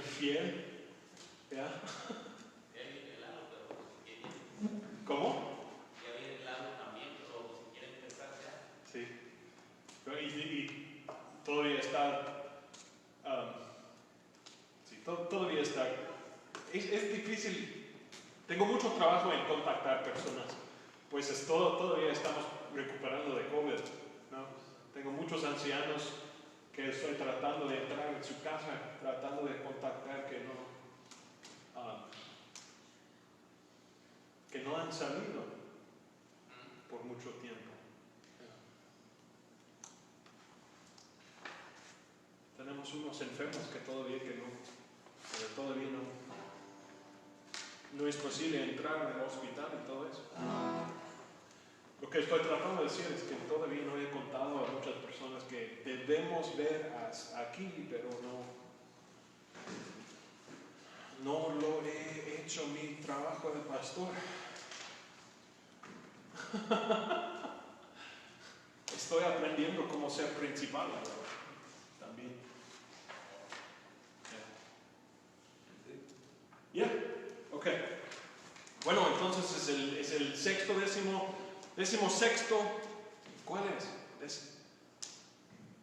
fiel. ¿Ya? ¿Cómo? Sí. Y todavía está, todavía está, es difícil. Tengo mucho trabajo en contactar personas, pues todavía estamos recuperando de COVID, ¿no? Tengo muchos ancianos que estoy tratando de entrar en su casa, tratando de contactar que no han salido por mucho tiempo. Tenemos unos enfermos que todavía no es posible entrar en el hospital y todo eso. Lo que estoy tratando de decir es que todavía no he contado a muchas personas que debemos ver aquí, pero no lo he hecho mi trabajo de pastor. Estoy aprendiendo cómo ser principal también. Ok. Bueno, entonces es el decimosexto. ¿Cuál es?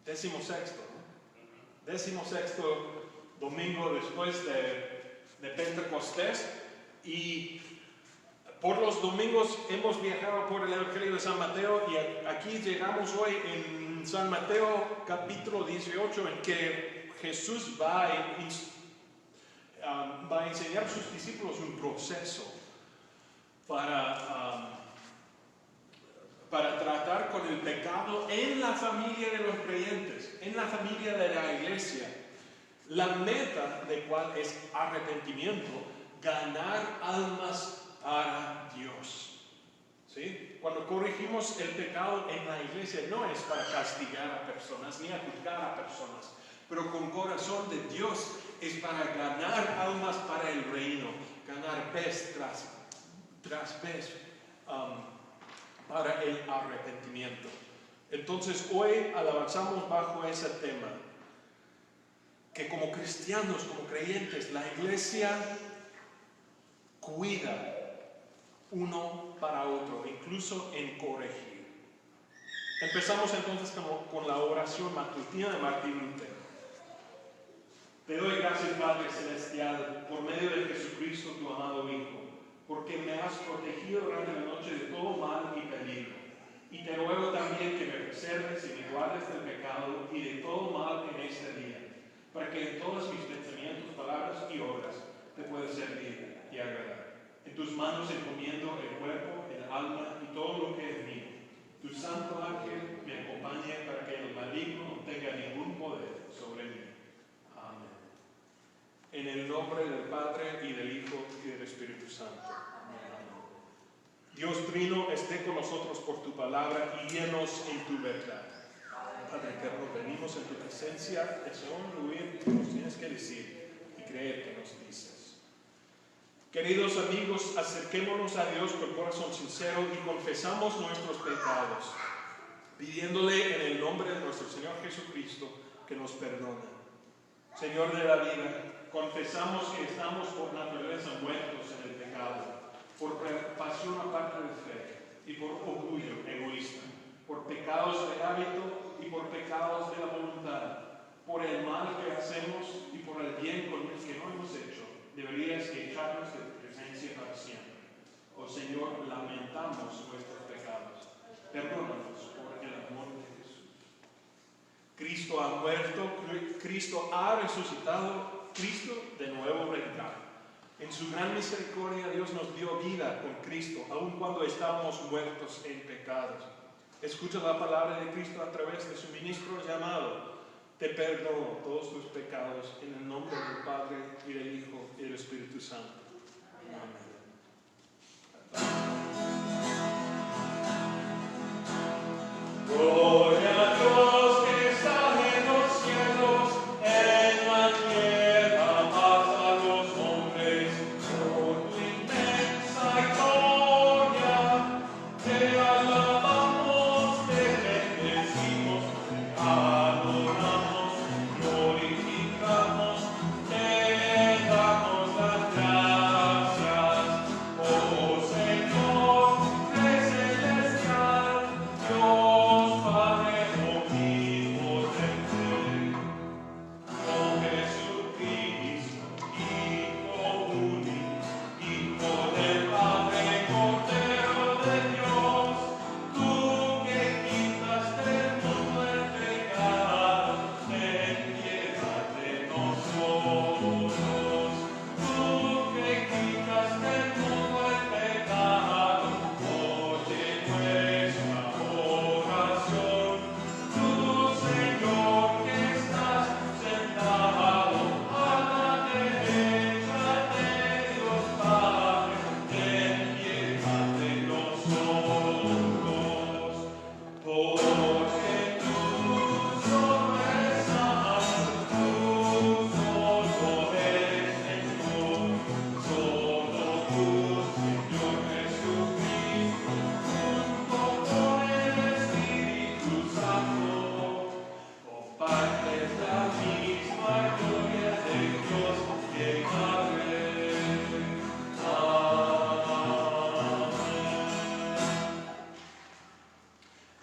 Decimosexto, ¿no? Decimosexto domingo después de Pentecostés, y por los domingos hemos viajado por el Evangelio de San Mateo, y aquí llegamos hoy en San Mateo capítulo 18, en que Jesús va a enseñar a sus discípulos un proceso para tratar con el pecado en la familia de los creyentes, en la familia de la iglesia. La meta de cual es arrepentimiento, ganar almas para Dios. ¿Sí? Cuando corregimos el pecado en la iglesia, no es para castigar a personas ni a juzgar a personas, pero con corazón de Dios es para ganar almas para el reino, ganar vez tras vez para el arrepentimiento. Entonces hoy avanzamos bajo ese tema, que como cristianos, como creyentes, la iglesia cuida uno para otro, incluso en corregir. Empezamos entonces con la oración matutina de Martín Lutero. Te doy gracias, Padre Celestial, por medio de Jesucristo, tu amado Hijo, porque me has protegido durante la noche de todo mal y peligro. Y te ruego también que me preserves y me guardes del pecado y de todo mal en este día, para que en todos mis pensamientos, palabras y obras te pueda servir y agradar. En tus manos encomiendo el cuerpo, el alma y todo lo que es mío. Tu santo ángel me acompañe para que el maligno no tenga ningún poder sobre mí. Amén. En el nombre del Padre, y del Hijo, y del Espíritu Santo. Amén. Dios Trino, esté con nosotros por tu palabra y guíanos en tu verdad. Padre eterno, venimos en tu presencia, deseando oír lo que nos tienes que decir y creer que nos dices. Queridos amigos, acerquémonos a Dios con corazón sincero y confesamos nuestros pecados, pidiéndole en el nombre de nuestro Señor Jesucristo que nos perdone. Señor de la vida, confesamos que estamos por naturaleza muertos en el pecado, por pasión aparte de fe y por orgullo egoísta, por pecados de hábito y por pecados de la voluntad, por el mal que hacemos y por el bien que no hemos hecho. Deberías echarnos de tu presencia para siempre. Oh Señor, lamentamos nuestros pecados. Perdónanos por el amor de Jesús. Cristo ha muerto, Cristo ha resucitado, Cristo de nuevo vendrá. En su gran misericordia Dios nos dio vida con Cristo, aun cuando estábamos muertos en pecados. Escucha la palabra de Cristo a través de su ministro llamado. Te perdono todos tus pecados en el nombre del Padre y del Hijo y del Espíritu Santo. Amén. Gloria a Dios que está en los cielos, en la tierra paz a los hombres, por tu inmensa gloria, te alabamos, te bendecimos, te adoramos, glorificamos, te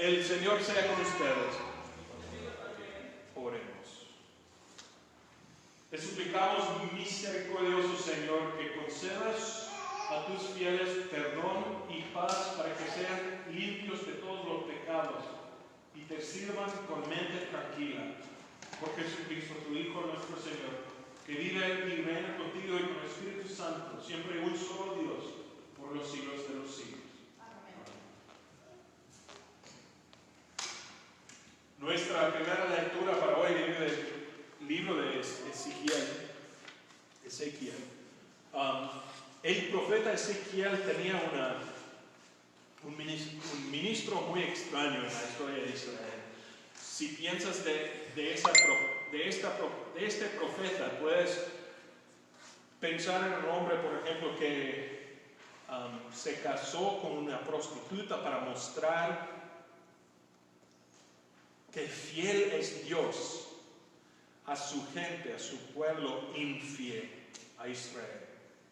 El Señor sea con ustedes. Oremos. Te suplicamos, misericordioso Señor, que concedas a tus fieles perdón y paz para que sean limpios de todos los pecados y te sirvan con mente tranquila. Por Jesucristo, tu Hijo, nuestro Señor, que vive y reina contigo y con el Espíritu Santo, siempre un solo Dios, por los siglos de los siglos. Nuestra primera lectura para hoy viene del libro de Ezequiel. El profeta Ezequiel tenía un ministro muy extraño en la historia de Israel. Si piensas de este profeta, puedes pensar en un hombre, por ejemplo, que se casó con una prostituta para mostrar que fiel es Dios a su gente, a su pueblo infiel, a Israel.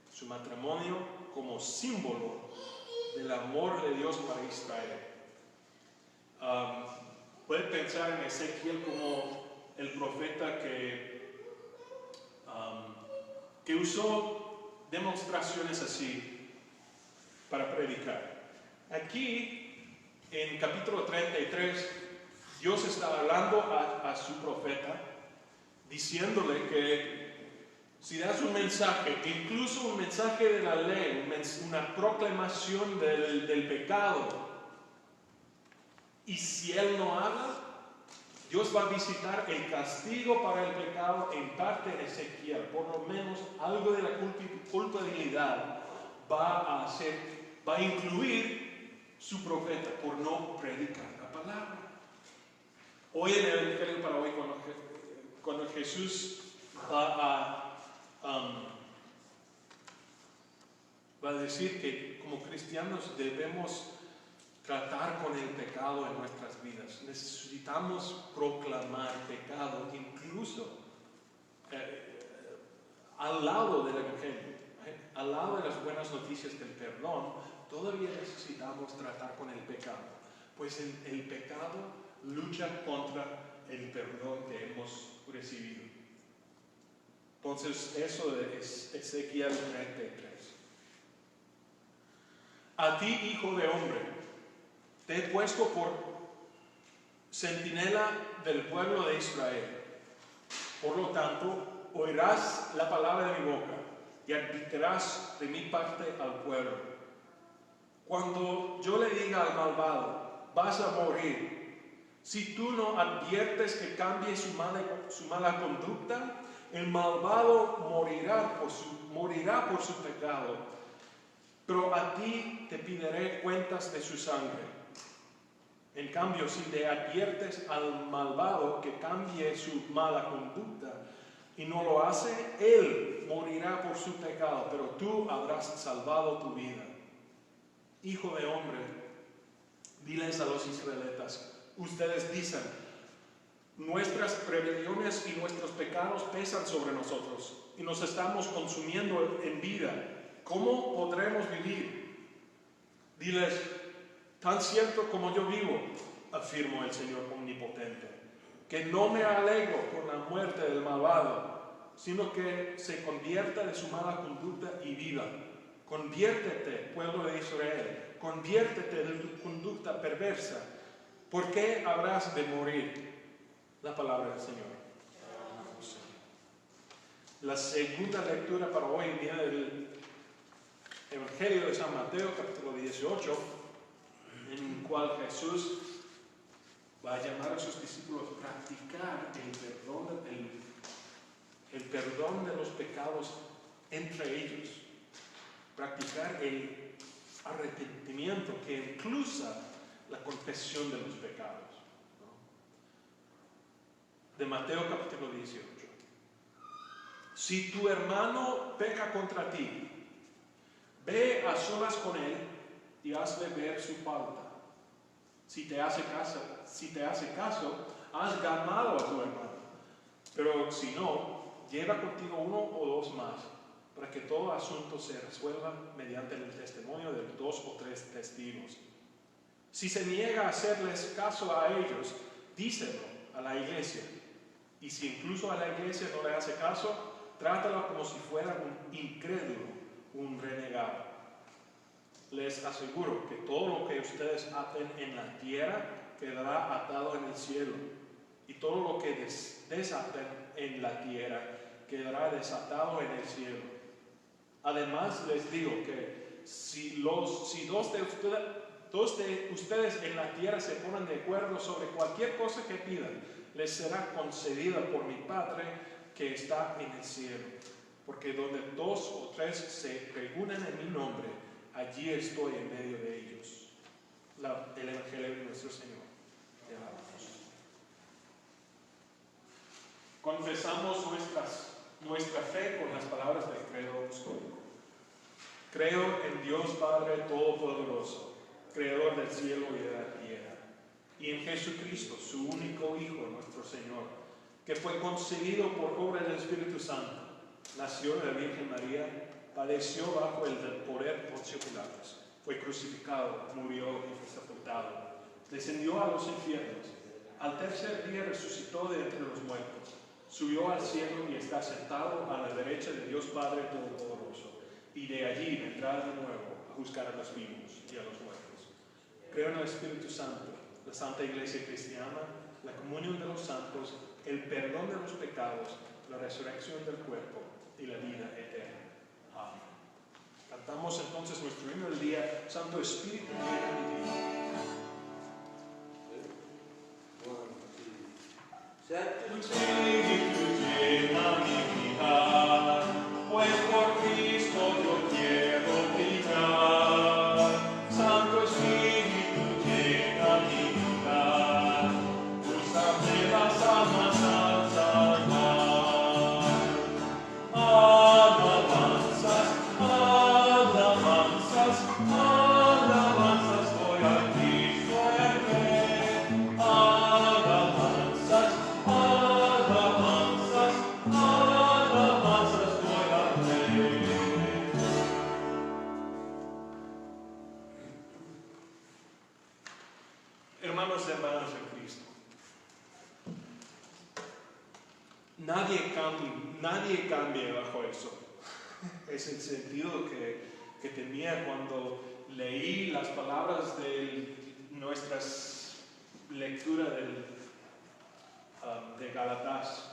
Su matrimonio como símbolo del amor de Dios para Israel. Puede pensar en Ezequiel como el profeta que usó demostraciones así para predicar. Aquí, en capítulo 33, Dios está hablando a su profeta, diciéndole que si das un mensaje, incluso un mensaje de la ley, una proclamación del pecado, y si él no habla, Dios va a visitar el castigo para el pecado en parte de Ezequiel. Por lo menos algo de la culpabilidad va a incluir su profeta por no predicar la palabra. Hoy en el Evangelio para hoy, cuando Jesús va a decir que como cristianos debemos tratar con el pecado en nuestras vidas. Necesitamos proclamar pecado incluso al lado del Evangelio, al lado de las buenas noticias del perdón. Todavía necesitamos tratar con el pecado, pues el pecado lucha contra el perdón que hemos recibido. Entonces, eso es Ezequiel 33. A ti, hijo de hombre, te he puesto por centinela del pueblo de Israel. Por lo tanto, oirás la palabra de mi boca y advertirás de mi parte al pueblo. Cuando yo le diga al malvado, vas a morir, si tú no adviertes que cambie su mala conducta, el malvado morirá por su pecado, pero a ti te pediré cuentas de su sangre. En cambio, si le adviertes al malvado que cambie su mala conducta y no lo hace, él morirá por su pecado, pero tú habrás salvado tu vida. Hijo de hombre, diles a los israelitas, ustedes dicen, nuestras rebeliones y nuestros pecados pesan sobre nosotros y nos estamos consumiendo en vida. ¿Cómo podremos vivir? Diles, tan cierto como yo vivo, afirmó el Señor omnipotente, que no me alegro con la muerte del malvado, sino que se convierta de su mala conducta y viva. Conviértete, pueblo de Israel, conviértete de tu conducta perversa. ¿Por qué habrás de morir? La palabra del Señor. La segunda lectura para hoy viene del Evangelio de San Mateo, capítulo 18, en el cual Jesús va a llamar a sus discípulos a practicar el perdón de los pecados entre ellos. Practicar el arrepentimiento que incluya la confesión de los pecados. De Mateo capítulo 18. Si tu hermano peca contra ti, ve a solas con él y hazle ver su falta. Si te hace caso, has ganado a tu hermano. Pero si no, lleva contigo uno o dos más, para que todo asunto se resuelva mediante el testimonio de 2 o 3 testigos. Si se niega a hacerles caso a ellos, díselo a la iglesia. Y si incluso a la iglesia no le hace caso, trátalo como si fuera un incrédulo, un renegado. Les aseguro que todo lo que ustedes aten en la tierra quedará atado en el cielo, y todo lo que desaten en la tierra quedará desatado en el cielo. Además les digo que si dos de ustedes en la tierra se ponen de acuerdo sobre cualquier cosa que pidan, les será concedida por mi Padre que está en el cielo. Porque donde 2 o 3 se reúnen en mi nombre, allí estoy en medio de ellos. El Evangelio de nuestro Señor. Te alabamos. Confesamos nuestra fe con las palabras del credo apostólico. Creo en Dios Padre Todopoderoso, Creador del cielo y de la tierra, y en Jesucristo, su único Hijo, nuestro Señor, que fue concebido por obra del Espíritu Santo, nació de la Virgen María, padeció bajo el poder de Poncio Pilatos, fue crucificado, murió y fue sepultado, descendió a los infiernos, al tercer día resucitó de entre los muertos, subió al cielo y está sentado a la derecha de Dios Padre Todopoderoso, y de allí vendrá de nuevo a juzgar a los vivos y a los muertos. Creo en el Espíritu Santo, la Santa Iglesia Cristiana, la comunión de los santos, el perdón de los pecados, la resurrección del cuerpo y la vida eterna. Amén. Cantamos entonces nuestro himno del día, Santo Espíritu, llena mi vida. Santo Espíritu, llena mi vida, pues por Cristo yo quiero brillar. Santo Espíritu, llena mi vida, úsame las almas a salvar. Alabanzas, alabanzas, alabanzas voy al Cristo el Rey. Alabanzas, alabanzas, alabanzas voy al Rey. Hermanos y hermanas en Cristo, nadie cambia bajo eso. Es el sentido que tenía cuando leí las palabras de nuestras lecturas de Gálatas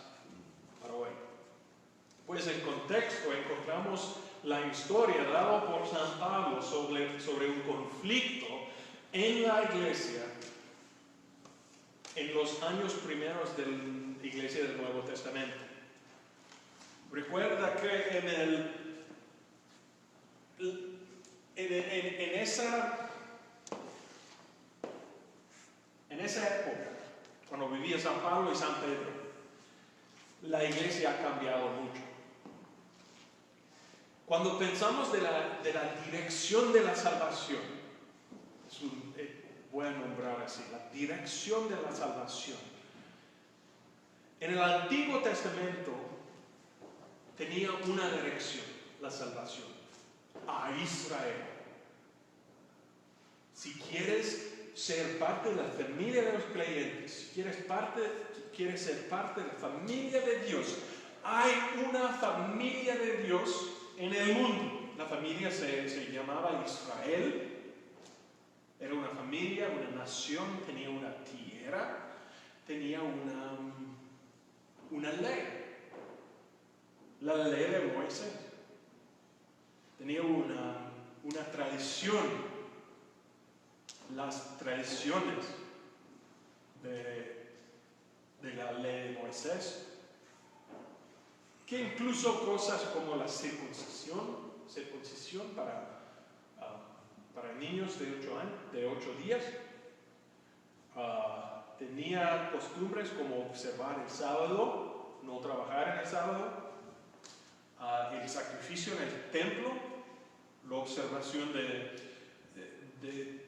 para hoy. Pues en contexto encontramos la historia dada por San Pablo sobre un conflicto en la iglesia en los años primeros de la iglesia del Nuevo Testamento. Recuerda que en esa época, cuando vivía San Pablo y San Pedro, la iglesia ha cambiado mucho. Cuando pensamos de la dirección de la salvación, voy a nombrar así, la dirección de la salvación. En el Antiguo Testamento tenía una dirección, la salvación, a Israel. Si quieres ser parte de la familia de los creyentes, si quieres ser parte de la familia de Dios, hay una familia de Dios en el mundo. La familia se llamaba Israel. Era una familia, una nación, tenía una tierra, tenía una ley. La ley de Moisés. Tenía una tradición. Las tradiciones de la ley de Moisés, que incluso cosas como la circuncisión para niños de 8 días, tenía costumbres como observar el sábado, no trabajar en el sábado, el sacrificio en el templo, la observación de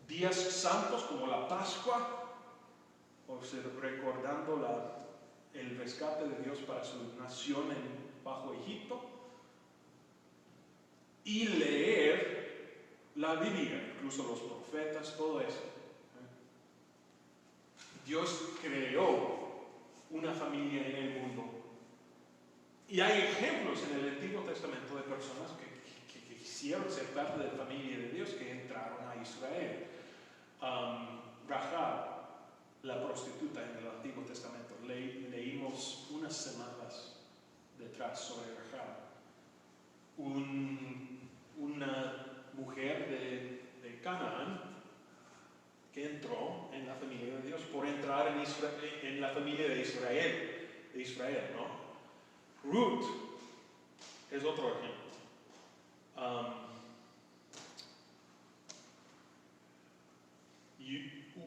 días santos como la Pascua, recordando el rescate de Dios para su nación bajo Egipto, y leer la vivía, incluso los profetas, todo eso. Dios creó una familia en el mundo. Y hay ejemplos en el Antiguo Testamento de personas que quisieron ser parte de la familia de Dios, que entraron a Israel. Rahab, la prostituta en el Antiguo Testamento, leímos unas semanas detrás sobre Rahab. Una mujer de Canaán que entró en la familia de Dios por entrar en la familia de Israel, ¿no? Ruth es otro ejemplo.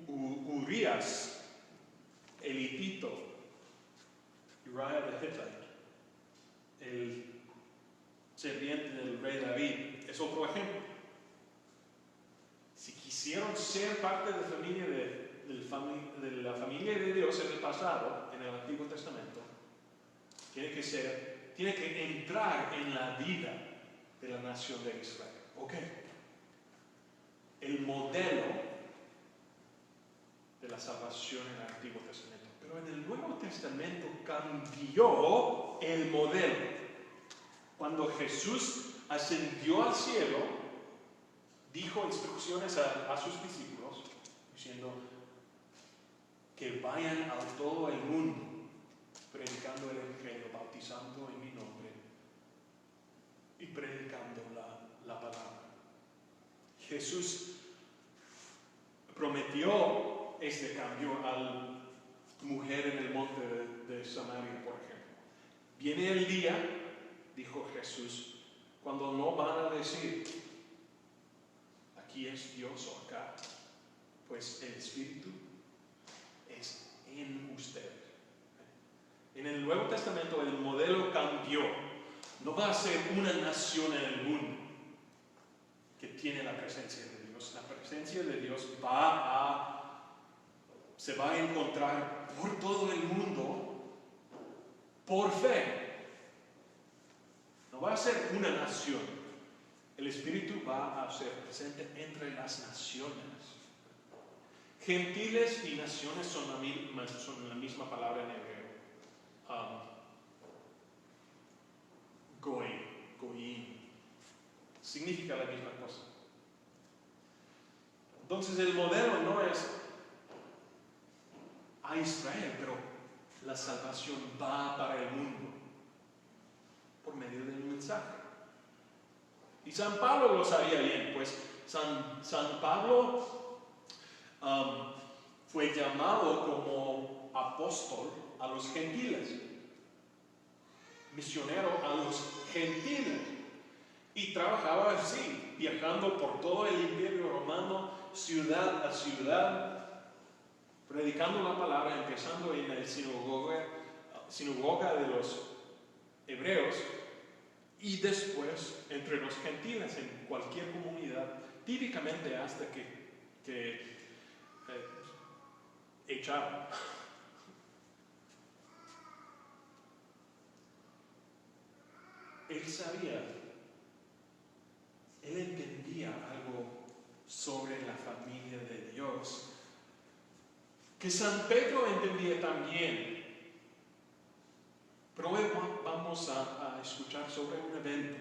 Urias, el hitito, Uriah the Hittite, el sirviente del rey David, es otro ejemplo. Si quisieron ser parte de la familia de Dios en el pasado, en el Antiguo Testamento, tiene que entrar en la vida de la nación de Israel. Ok. El modelo de la salvación en el Antiguo Testamento. Pero en el Nuevo Testamento cambió el modelo. Cuando Jesús ascendió al cielo, dijo instrucciones a sus discípulos, diciendo que vayan a todo el mundo, predicando el Evangelio, bautizando en mi nombre y predicando la palabra. Jesús prometió este cambio a la mujer en el monte de Samaria, por ejemplo. Viene el día, dijo Jesús, cuando no van a decir, aquí es Dios o acá, pues el Espíritu es en ustedes. En el Nuevo Testamento el modelo cambió. No va a ser una nación en el mundo que tiene la presencia de Dios. La presencia de Dios se va a encontrar por todo el mundo por fe. No va a ser una nación. El Espíritu va a ser presente entre las naciones. Gentiles y naciones son la misma palabra en hebreo. Goyim. Significa la misma cosa. Entonces el modelo no es a Israel, pero la salvación va para el mundo por medio del mensaje. Y San Pablo lo sabía bien, pues San Pablo fue llamado como apóstol a los gentiles, misionero a los gentiles, y trabajaba así, viajando por todo el Imperio Romano, ciudad a ciudad, predicando la palabra, empezando en la sinagoga de los hebreos, y después entre los gentiles en cualquier comunidad, típicamente hasta que echaban. Él sabía, él entendía algo sobre la familia de Dios que San Pedro entendía también. Pero hoy vamos a escuchar sobre un evento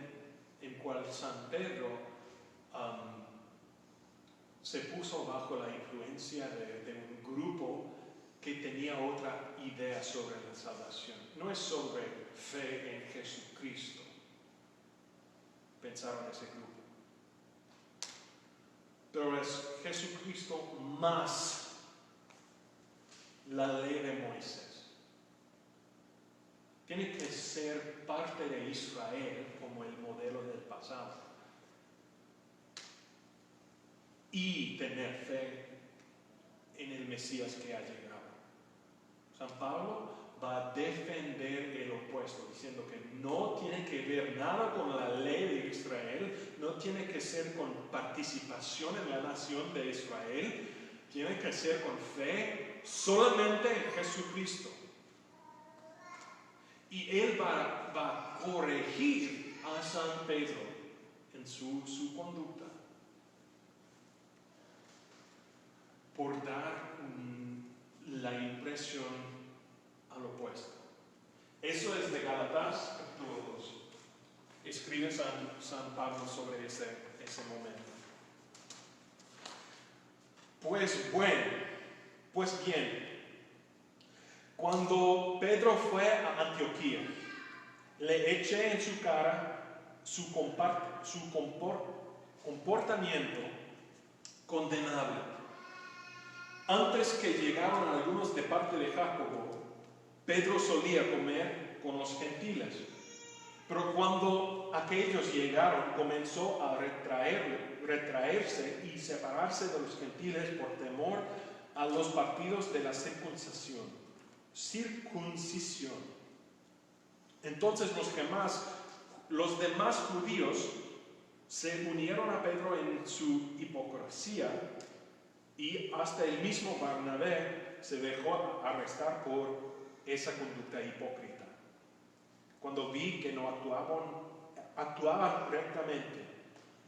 en cual San Pedro se puso bajo la influencia de un grupo que tenía otra idea sobre la salvación. No es sobre fe en Jesucristo, pensaron ese grupo. Pero es Jesucristo más la ley de Moisés. Tiene que ser parte de Israel como el modelo del pasado. Y tener fe en el Mesías que ha llegado. San Pablo va a defender el opuesto, diciendo que no tiene que ver nada con la ley de Israel, no tiene que ser con participación en la nación de Israel, tiene que ser con fe solamente en Jesucristo. Y él va a corregir a San Pedro en su conducta. por dar la impresión al opuesto. Eso es de Gálatas capítulo 2. Escribe San Pablo sobre ese momento. Pues bien, cuando Pedro fue a Antioquía, le eché en su cara su comportamiento condenable. Antes que llegaron algunos de parte de Jacobo, Pedro solía comer con los gentiles. Pero cuando aquellos llegaron, comenzó a retraerse y separarse de los gentiles por temor a los partidos de la circuncisión. Entonces los demás judíos se unieron a Pedro en su hipocresía, y hasta el mismo Bernabé se dejó arrestar por esa conducta hipócrita. Cuando vi que no actuaban rectamente,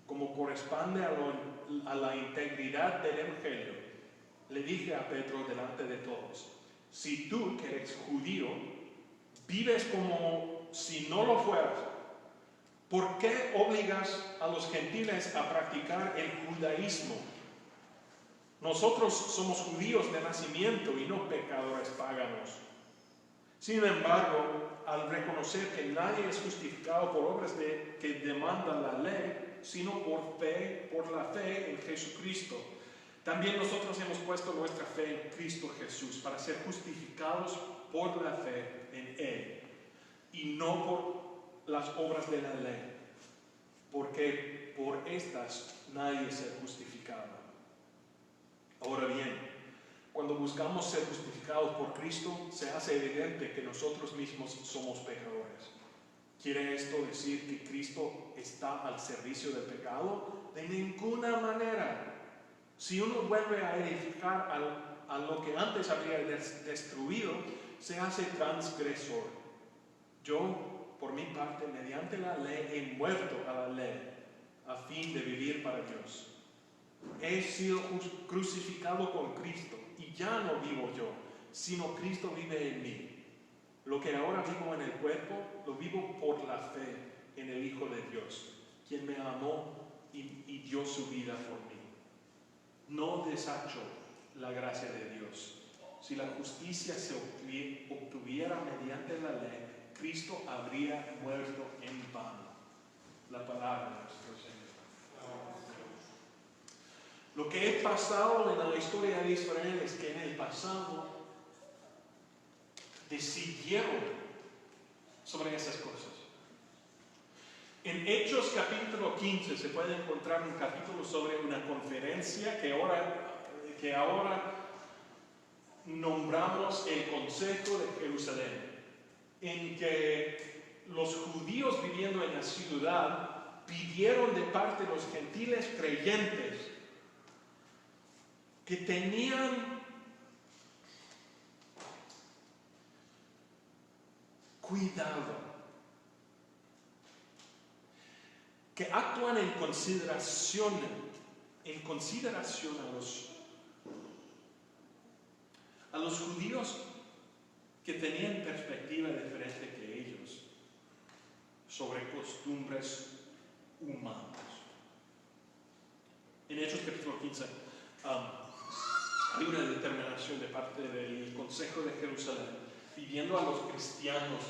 como corresponde a la integridad del Evangelio, le dije a Pedro delante de todos: si tú, que eres judío, vives como si no lo fueras, ¿por qué obligas a los gentiles a practicar el judaísmo? Nosotros somos judíos de nacimiento y no pecadores paganos. Sin embargo, al reconocer que nadie es justificado por obras que demanda la ley, sino por la fe en Jesucristo, también nosotros hemos puesto nuestra fe en Cristo Jesús para ser justificados por la fe en Él y no por las obras de la ley, porque por estas nadie es justificado. Ahora bien, cuando buscamos ser justificados por Cristo, se hace evidente que nosotros mismos somos pecadores. ¿Quiere esto decir que Cristo está al servicio del pecado? De ninguna manera. Si uno vuelve a edificar a lo que antes había destruido, se hace transgresor. Yo, por mi parte, mediante la ley, he muerto a la ley, a fin de vivir para Dios. He sido crucificado con Cristo, y ya no vivo yo, sino Cristo vive en mí. Lo que ahora vivo en el cuerpo, lo vivo por la fe en el Hijo de Dios, quien me amó y dio su vida por mí. No desecho la gracia de Dios. Si la justicia se obtuviera mediante la ley, Cristo habría muerto en vano. La palabra de nuestro Señor. Lo que ha pasado en la historia de Israel es que en el pasado decidieron sobre esas cosas. En Hechos capítulo 15 se puede encontrar un capítulo sobre una conferencia que ahora nombramos el Consejo de Jerusalén, en que los judíos viviendo en la ciudad pidieron de parte de los gentiles creyentes que tenían cuidado, que actúan en consideración a los judíos que tenían perspectiva diferente que ellos sobre costumbres humanas. En Hechos capítulo 15 hay una determinación de parte del Consejo de Jerusalén pidiendo a los cristianos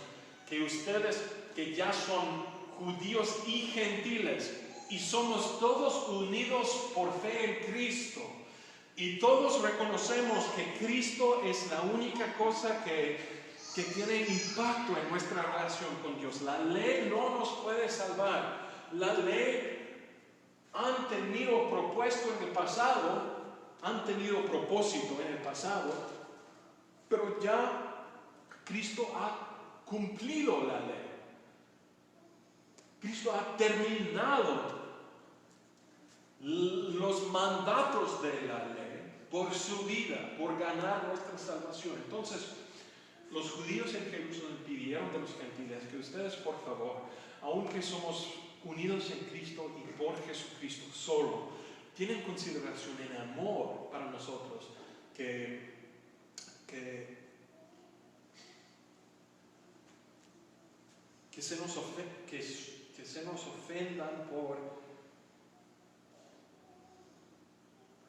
que ustedes, que ya son judíos y gentiles, y somos todos unidos por fe en Cristo, y todos reconocemos que Cristo es la única cosa que tiene impacto en nuestra relación con Dios. La ley no nos puede salvar. La ley han tenido propósito en el pasado, pero ya Cristo ha cumplido la ley. Cristo ha terminado los mandatos de la ley por su vida, por ganar nuestra salvación. Entonces, los judíos en Jerusalén pidieron de los gentiles que ustedes, por favor, aunque somos unidos en Cristo y por Jesucristo solo, tienen consideración en amor para nosotros, que se nos ofendan por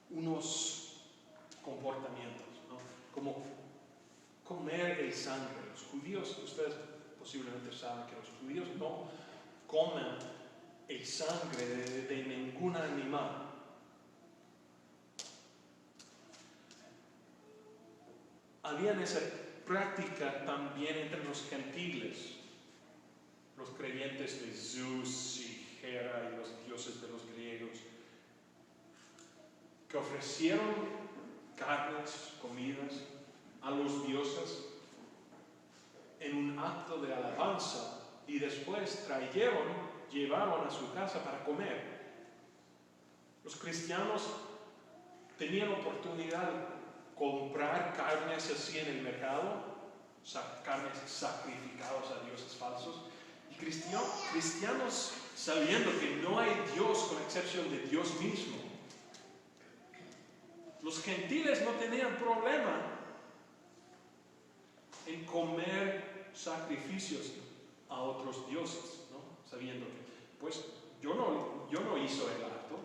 unos comportamientos, ¿no? Como comer el sangre. Los judíos, ustedes posiblemente saben que los judíos no comen el sangre de ningún animal. Había esa práctica también entre los gentiles, los creyentes de Zeus y Hera y los dioses de los griegos, que ofrecieron carnes, comidas a los dioses en un acto de alabanza y después llevaron a su casa para comer. Los cristianos tenían oportunidad de comprar carnes así en el mercado, carnes sacrificadas a dioses falsos, y cristianos sabiendo que no hay Dios con excepción de Dios mismo. Los gentiles no tenían problema en comer sacrificios a otros dioses, ¿no? Sabiendo que, pues, yo no hizo el acto,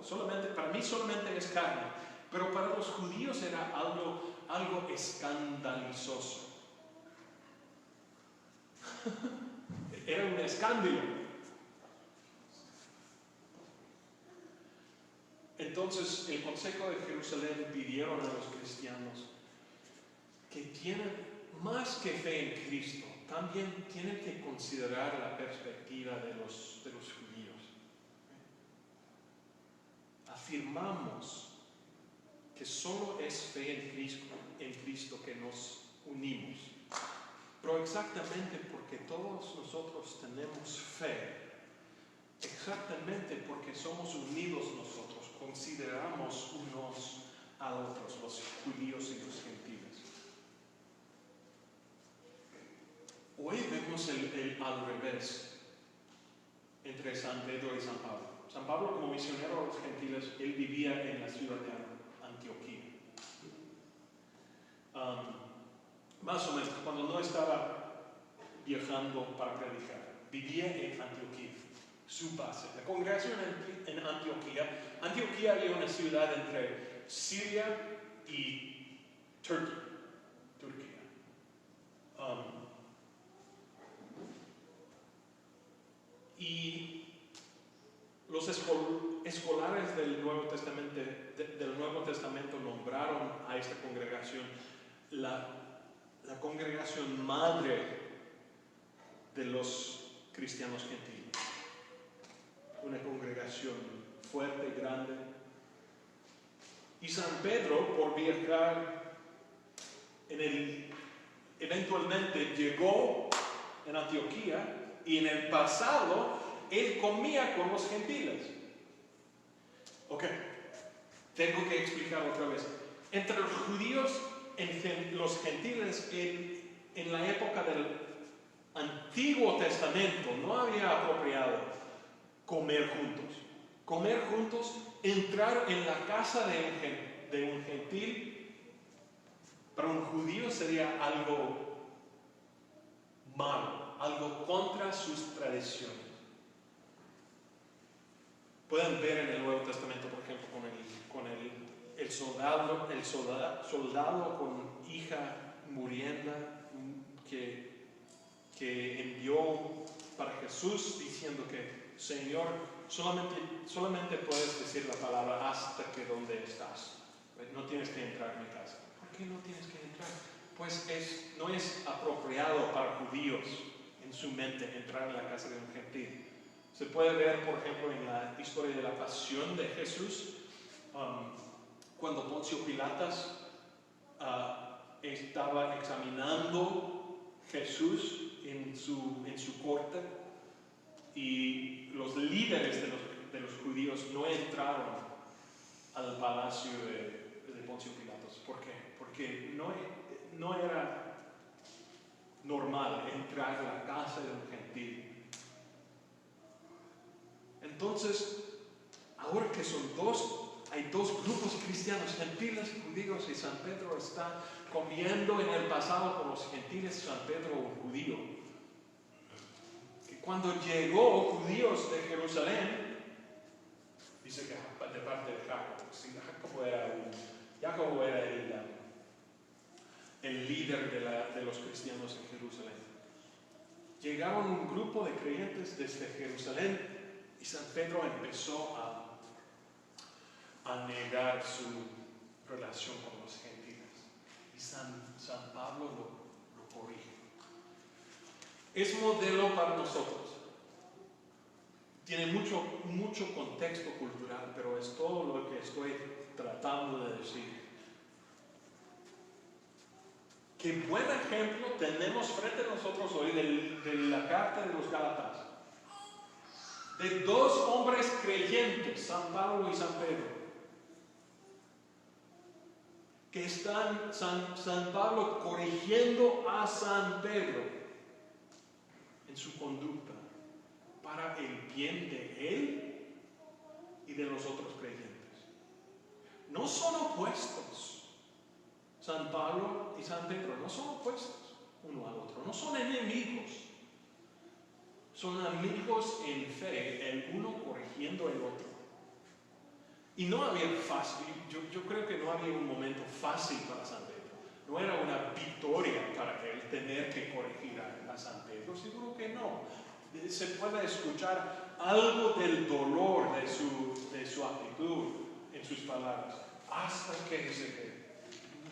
para mí solamente es carne, pero para los judíos era algo escandalizoso. Era un escándalo. Entonces, el Consejo de Jerusalén pidieron a los cristianos que tienen más que fe en Cristo, también tienen que considerar la perspectiva de los judíos. Afirmamos que solo es fe en Cristo que nos unimos. Pero exactamente porque todos nosotros tenemos fe, exactamente porque somos unidos nosotros, consideramos unos a otros, los judíos y los gentiles. Hoy vemos al revés entre San Pedro y San Pablo. San Pablo, como misionero a los gentiles, él vivía en la ciudad de Antioquía. Más o menos, cuando no estaba viajando para predicar, vivía en Antioquía, su base. La congregación en Antioquía. Antioquía era una ciudad entre Siria y Turquía. Y los escolares del Nuevo Testamento nombraron a esta congregación la congregación madre de los cristianos gentiles. Una congregación fuerte, grande. Y San Pedro, por viajar eventualmente llegó en Antioquía, y en el pasado él comía con los gentiles. Ok, tengo que explicar otra vez. Entre los judíos, los gentiles, en la época del Antiguo Testamento, no había apropiado comer juntos. Comer juntos, entrar en la casa de un gentil, para un judío sería algo malo, algo contra sus tradiciones. Pueden ver en el Nuevo Testamento, por ejemplo, con el soldado con hija murienda que envió para Jesús diciendo que, Señor, solamente puedes decir la palabra hasta que donde estás. No tienes que entrar en mi casa. ¿Por qué no tienes que entrar? Pues no es apropiado para judíos en su mente entrar en la casa de un gentil. Se puede ver, por ejemplo, en la historia de la pasión de Jesús, cuando Poncio Pilatos estaba examinando Jesús en su corte, y los líderes de los judíos no entraron al palacio de Poncio Pilatos. ¿Por qué? Porque no era normal entrar a la casa de un gentil. Entonces, ahora que son dos hay dos grupos cristianos, gentiles y judíos, y San Pedro está comiendo en el pasado con los gentiles, San Pedro un judío. Que cuando llegó judíos de Jerusalén, dice que de parte de Jacobo, sí, Jacobo era el líder de los cristianos en Jerusalén. Llegaron un grupo de creyentes desde Jerusalén y San Pedro empezó a negar su relación con los gentiles. Y San Pablo lo corrige. Es modelo para nosotros. Tiene mucho contexto cultural, pero es todo lo que estoy tratando de decir. Qué buen ejemplo tenemos frente a nosotros hoy de la carta de los Gálatas. De dos hombres creyentes, San Pablo y San Pedro, que están San Pablo corrigiendo a San Pedro en su conducta para el bien de él y de los otros creyentes. No son opuestos. San Pablo y San Pedro no son opuestos uno al otro, no son enemigos. Son amigos en fe, el uno corrigiendo al otro. Y no había fácil, yo creo que no había un momento fácil para San Pedro. No era una victoria para él tener que corregir a San Pedro, seguro que no. Se puede escuchar algo del dolor de su actitud en sus palabras, hasta que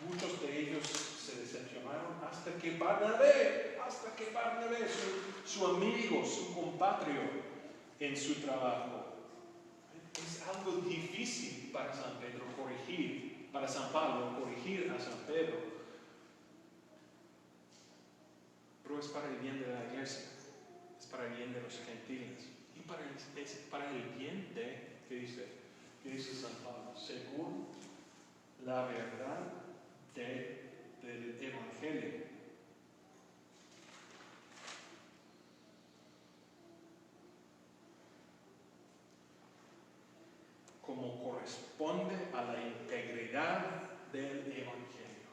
muchos de ellos se decepcionaron, hasta que Barnabé, su amigo, su compatrio en su trabajo. Es algo difícil para San Pedro corregir, para San Pablo corregir a San Pedro. Pero es para el bien de la iglesia, es para el bien de los gentiles y es para el bien de, ¿qué dice San Pablo? Según la verdad del Evangelio. Como corresponde a la integridad del Evangelio.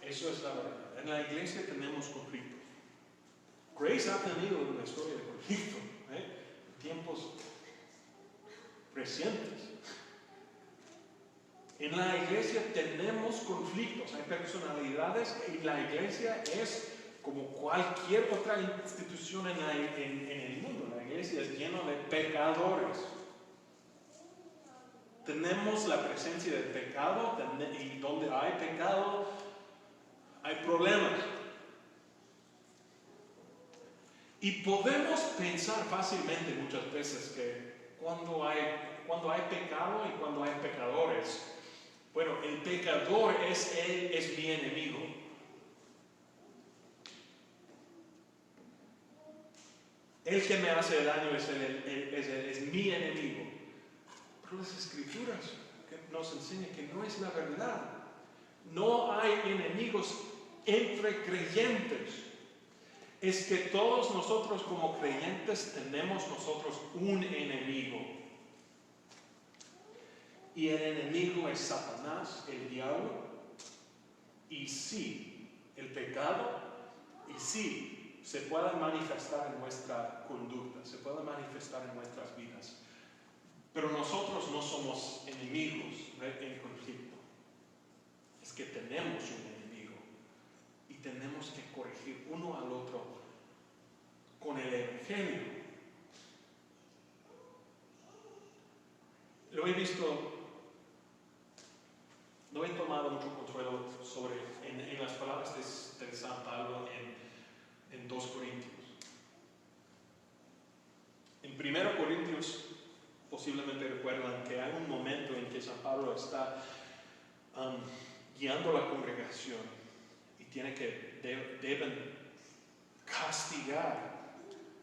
Eso es la verdad. En la iglesia tenemos conflictos. Grace ha tenido una historia de conflicto, en tiempos recientes. En la iglesia tenemos conflictos, hay personalidades y la iglesia es como cualquier otra institución en el mundo. La iglesia es llena de pecadores. Tenemos la presencia del pecado y donde hay pecado hay problemas. Y podemos pensar fácilmente muchas veces que cuando hay pecado y cuando hay pecadores, bueno, el pecador es mi enemigo. El que me hace daño es mi enemigo. Pero las Escrituras nos enseñan que no es la verdad. No hay enemigos entre creyentes. Es que todos nosotros como creyentes tenemos nosotros un enemigo. Y el enemigo es Satanás, el diablo. Y sí, el pecado, y sí, se puede manifestar en nuestra conducta, se puede manifestar en nuestras vidas. Pero nosotros no somos enemigos en conflicto. Es que tenemos un enemigo y tenemos que corregir uno al otro con el Evangelio. Lo he visto, no he tomado mucho consuelo en las palabras de San Pablo en 2 Corintios. En 1 Corintios, posiblemente recuerdan que hay un momento en que San Pablo está guiando a la congregación y deben castigar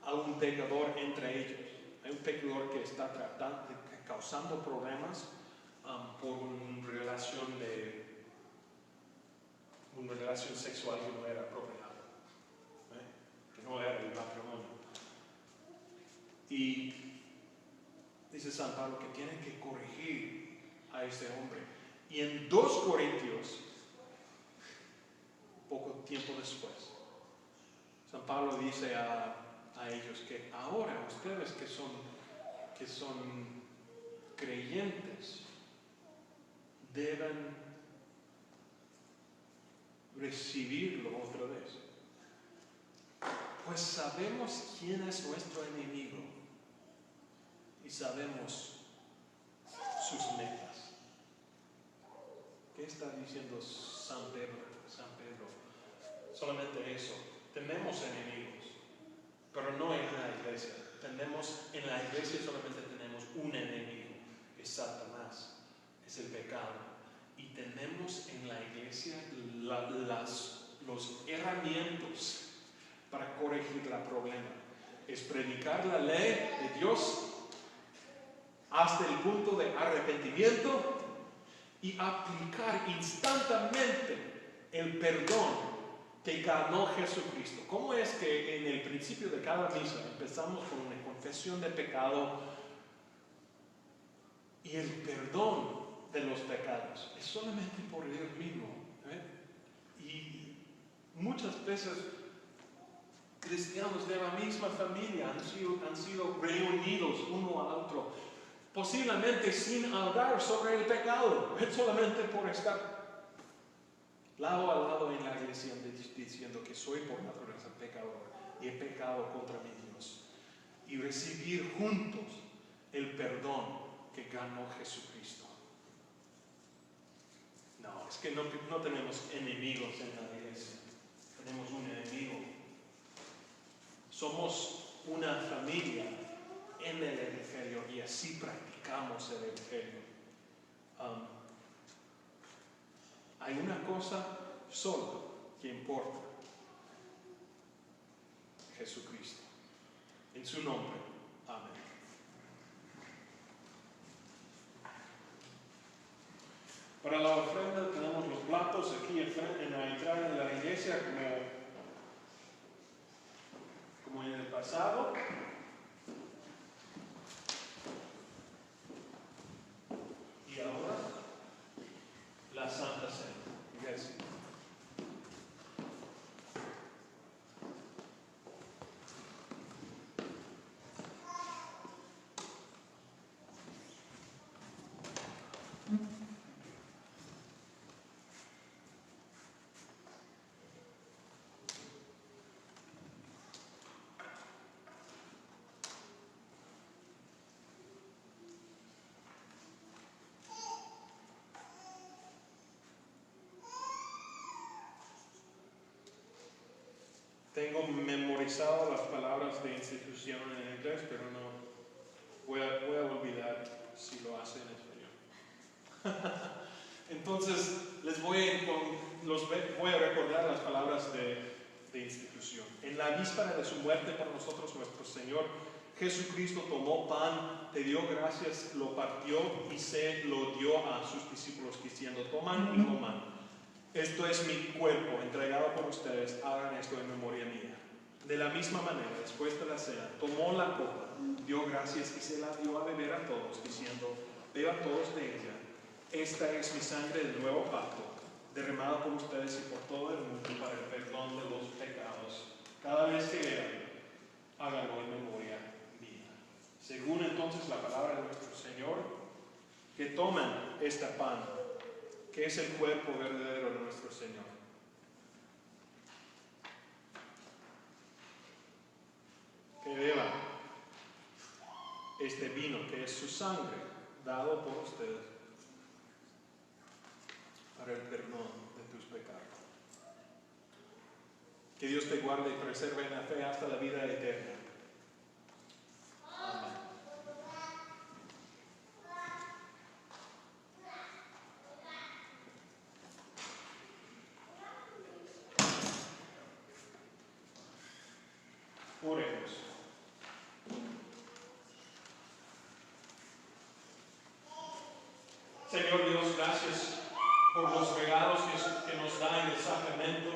a un pecador entre ellos. Hay un pecador que está causando problemas por una relación sexual que no era apropiada, que no era el matrimonio. Y dice San Pablo que tiene que corregir a este hombre. Y en 2 Corintios, poco tiempo después, San Pablo dice a ellos que ahora ustedes que son creyentes deben recibirlo otra vez. Pues sabemos quién es nuestro enemigo y sabemos sus metas. ¿Qué está diciendo San Pedro? Solamente eso. Tenemos enemigos, pero no en la iglesia. En la iglesia solamente tenemos un enemigo, que es Satanás, es el pecado. Y tenemos en la iglesia los herramientas para corregir el problema. Es predicar la ley de Dios hasta el punto de arrepentimiento y aplicar instantáneamente el perdón que ganó Jesucristo. ¿Cómo es que en el principio de cada misa empezamos con una confesión de pecado y el perdón de los pecados? Es solamente por Dios mismo. Y muchas veces cristianos de la misma familia han sido reunidos uno al otro, posiblemente sin hablar sobre el pecado, solamente por estar lado a lado en la iglesia diciendo que soy por naturaleza pecador y he pecado contra mi Dios, y recibir juntos el perdón que ganó Jesucristo. No, es que no tenemos enemigos en la iglesia, tenemos un enemigo. Somos una familia en el Evangelio y así practicamos el Evangelio. Hay una cosa sola que importa: Jesucristo. En su nombre, amén. Para la ofrenda tenemos los platos aquí en la entrada de la iglesia, como en el pasado. Y ahora la Santa Cena. Iglesia. Tengo memorizado las palabras de institución en inglés, pero no voy a olvidar si lo hace en español. Entonces les voy a recordar las palabras de institución. En la víspera de su muerte por nosotros, nuestro Señor Jesucristo tomó pan, te dio gracias, lo partió y se lo dio a sus discípulos diciendo: toman y coman. Esto es mi cuerpo entregado por ustedes, hagan esto en memoria mía. De la misma manera, después de la cena, tomó la copa, dio gracias y se la dio a beber a todos, diciendo: beban todos de ella. Esta es mi sangre del nuevo pacto, derramada por ustedes y por todo el mundo para el perdón de los pecados. Cada vez que beban, háganlo en memoria mía. Según entonces la palabra de nuestro Señor, que tomen este pan, que es el cuerpo verdadero de nuestro Señor. Que beban este vino, que es su sangre, dado por ustedes para el perdón de tus pecados. Que Dios te guarde y preserve en la fe hasta la vida eterna. Amén. Oremos. Señor Dios, gracias por los regalos que nos da en el sacramento,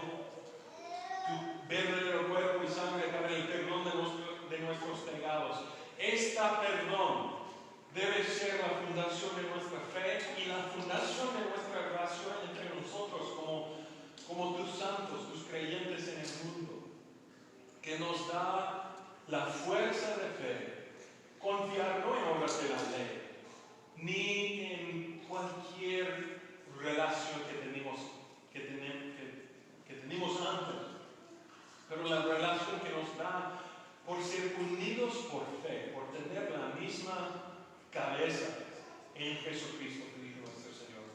tu verdadero cuerpo y sangre para el perdón de nuestros pecados. pecados. Este perdón debe ser la fundación de nuestra fe y la fundación de nuestra relación entre nosotros como tus santos, tus creyentes en el mundo, que nos da la fuerza de fe, confiar no en obras de la ley, ni en cualquier relación que tenemos antes, pero la relación que nos da por ser unidos por fe, por tener la misma cabeza en Jesucristo, que dijo nuestro Señor,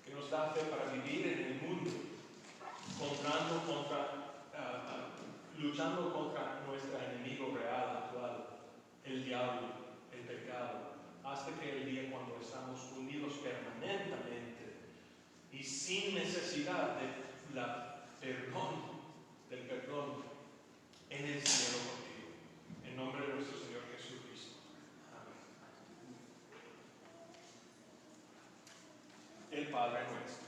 que nos da fe para vivir en el mundo, luchando contra nuestro enemigo real, actual, el diablo, el pecado, hasta que el día cuando estamos unidos permanentemente y sin necesidad del perdón en el cielo contigo. En nombre de nuestro Señor Jesucristo. Amén. El Padre nuestro.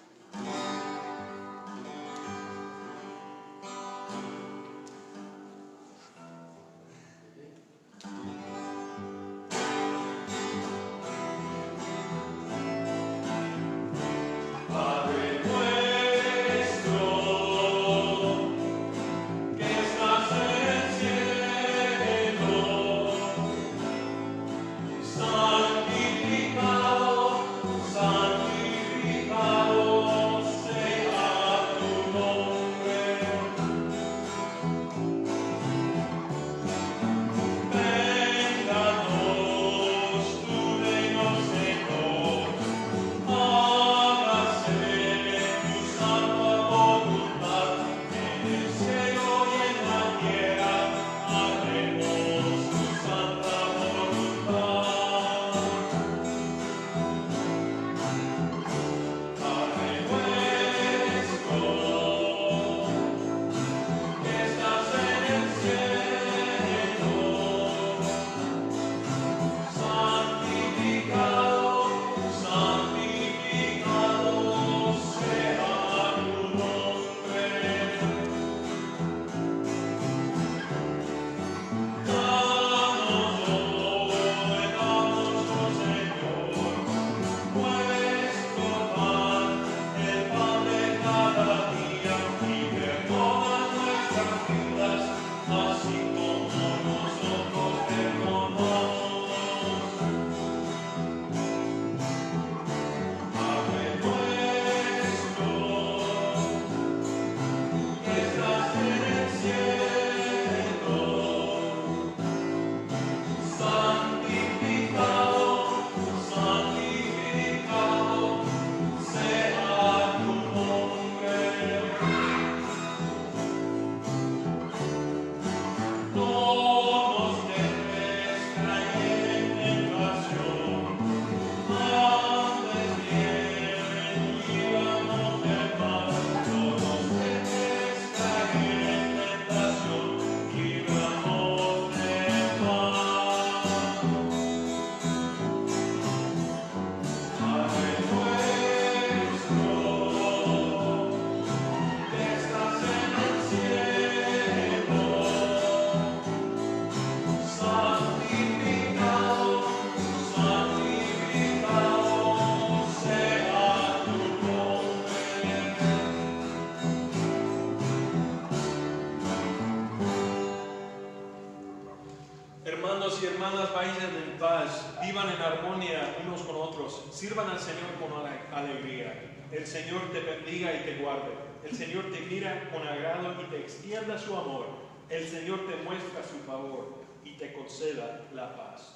Hermanos y hermanas, vayan en paz, vivan en armonía unos con otros, sirvan al Señor con alegría. El Señor te bendiga y te guarde. El Señor te mira con agrado y te extienda su amor. El Señor te muestra su favor y te conceda la paz.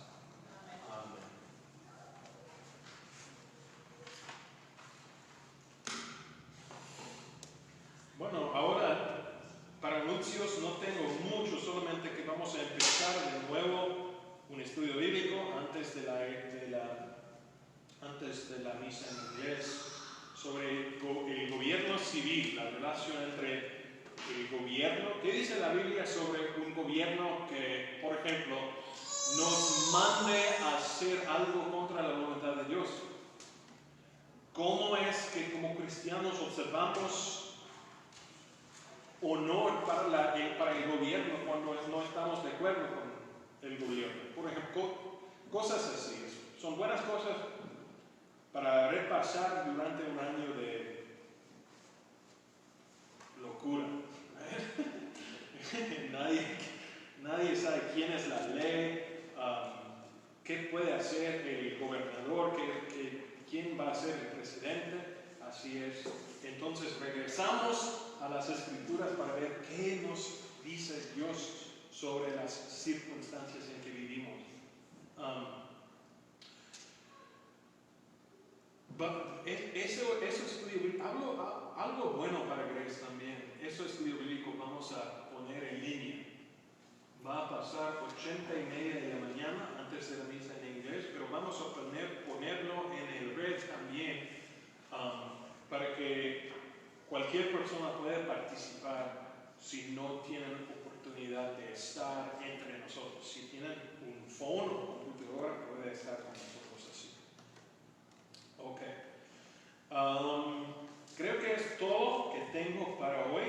Amén. Bueno, ahora para anuncios no tengo mucho, solamente que vamos a empezar de nuevo un estudio bíblico antes de la misa en inglés sobre el gobierno civil, la relación entre el gobierno. ¿Qué dice la Biblia sobre un gobierno que, por ejemplo, nos mande a hacer algo contra la voluntad de Dios? ¿Cómo es que como cristianos observamos honor para el gobierno cuando no estamos de acuerdo con el gobierno. Por ejemplo, cosas así. Son buenas cosas para repasar durante un año de locura. nadie sabe quién es la ley, qué puede hacer el gobernador, quién va a ser el presidente. Así es. Entonces regresamos a las Escrituras para ver qué nos dice Dios sobre las circunstancias en que vivimos. Eso estudio bíblico, algo bueno para Grace también. Eso estudio bíblico vamos a poner en línea. Va a pasar 8:30 de la mañana antes de la misa en inglés, pero vamos a ponerlo en el red también, para que cualquier persona pueda participar si no tienen oportunidad de estar entre nosotros. Si tienen un phone o computadora, puede estar con nosotros así. Ok. Creo que es todo que tengo para hoy.